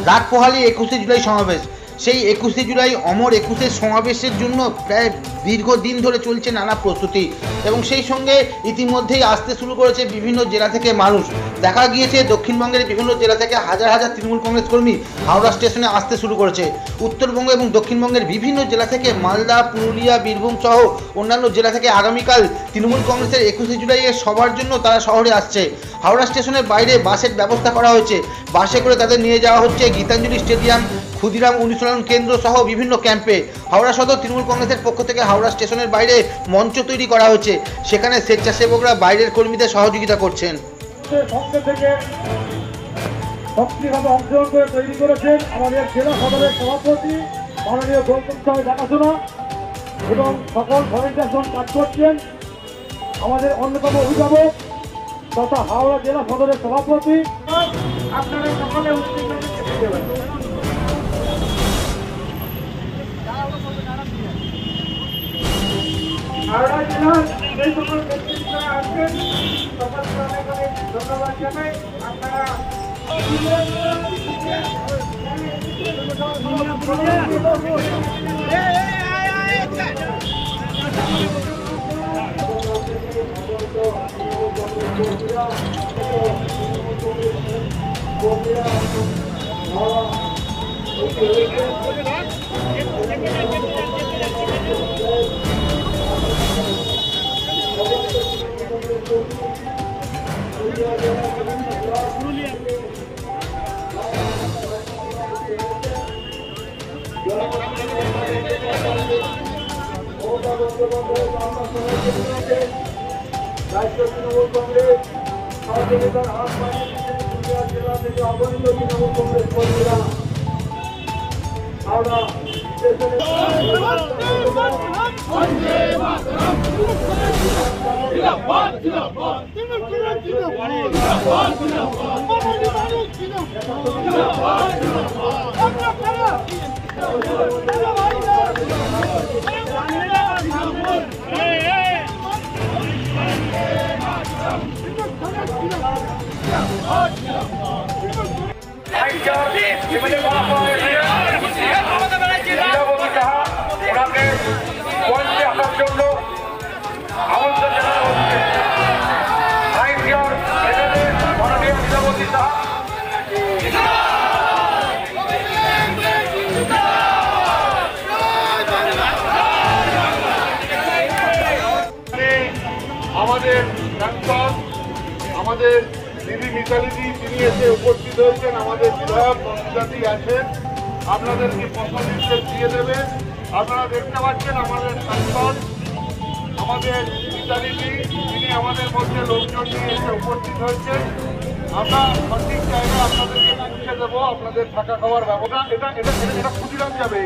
রাত পোহালি 21শে জুলাই সমাবেশ। সেই 21শে জুলাই অমর 21শে সমাবেশের জন্য প্রায় দীর্ঘদিন ধরে চলছে নানা প্রস্তুতি এবং সেই সঙ্গে ইতিমধ্যেই আসতে শুরু করেছে বিভিন্ন জেলা থেকে মানুষ। দেখা গিয়েছে দক্ষিণবঙ্গের বিভিন্ন জেলা থেকে হাজার হাজার তৃণমূল কংগ্রেস কর্মী হাওড়া স্টেশনে আসতে শুরু করেছে। উত্তরবঙ্গ এবং দক্ষিণবঙ্গের বিভিন্ন জেলা থেকে মালদা, পুরুলিয়া, বীরভূম সহ অন্যান্য জেলা থেকে আগামীকাল তৃণমূল কংগ্রেসের 21শে জুলাইয়ের সভার জন্য তারা শহরে আসছে। হাওড়া স্টেশনের বাইরে বাসের ব্যবস্থা করা হয়েছে। বাসে করে তাদের নিয়ে যাওয়া হচ্ছে গীতাঞ্জলি স্টেডিয়াম, ক্ষুদিরাম অনুশীলন কেন্দ্র সহ বিভিন্ন ক্যাম্পে। হাওড়া সদর তৃণমূল কংগ্রেসের পক্ষ থেকে হাওড়া স্টেশনের বাইরে মঞ্চ তৈরি করা হয়েছে, সেখানে স্বেচ্ছাসেবকরা বাইরের কর্মীদের সহযোগিতা করছেন। অংশগ্রহণ করে তৈরি করেছেন আমাদের জেলা সদরের সভাপতি মাননীয় গৌতম সাহেব দেখাশোনা এবং সকল ভলেন্টিয়ারগণ কাজ করছেন। আমাদের অন্যতম অভিভাবক তথা হাওড়া জেলা সদরের সভাপতি, আপনারা সকলে হাওড়া জেলার এই সকল ব্যক্তিরা আসছেন, সকলকে অনেক অনেক ধন্যবাদ জানাই। আপনারা তৃণমূল কংগ্রেস সহযোগিতার হাত বাড়িয়ে দিচ্ছেন পুরুলিয়া জেলা থেকে অগণিত তৃণমূল কংগ্রেস কর্মীরা হাওড়া স্টেশনে। আমাদের সাংসদ আমাদের দিদি মিতালিদি তিনি এসে উপস্থিত হয়েছেন, আমাদের বিধায়ক মন্ত্রী আছেন, আপনাদেরকে পছন্দ দিয়ে দেবে। আপনারা দেখতে পাচ্ছেন আমাদের সাংসদ আমাদের মিতালিদি তিনি আমাদের মধ্যে লোকজন নিয়ে এসে উপস্থিত হয়েছেন। আমরা সঠিক জায়গায় আপনাদেরকে পৌঁছে দেবো, আপনাদের থাকা খাওয়ার ব্যবস্থা এটা ক্ষুদিরাম যাবে।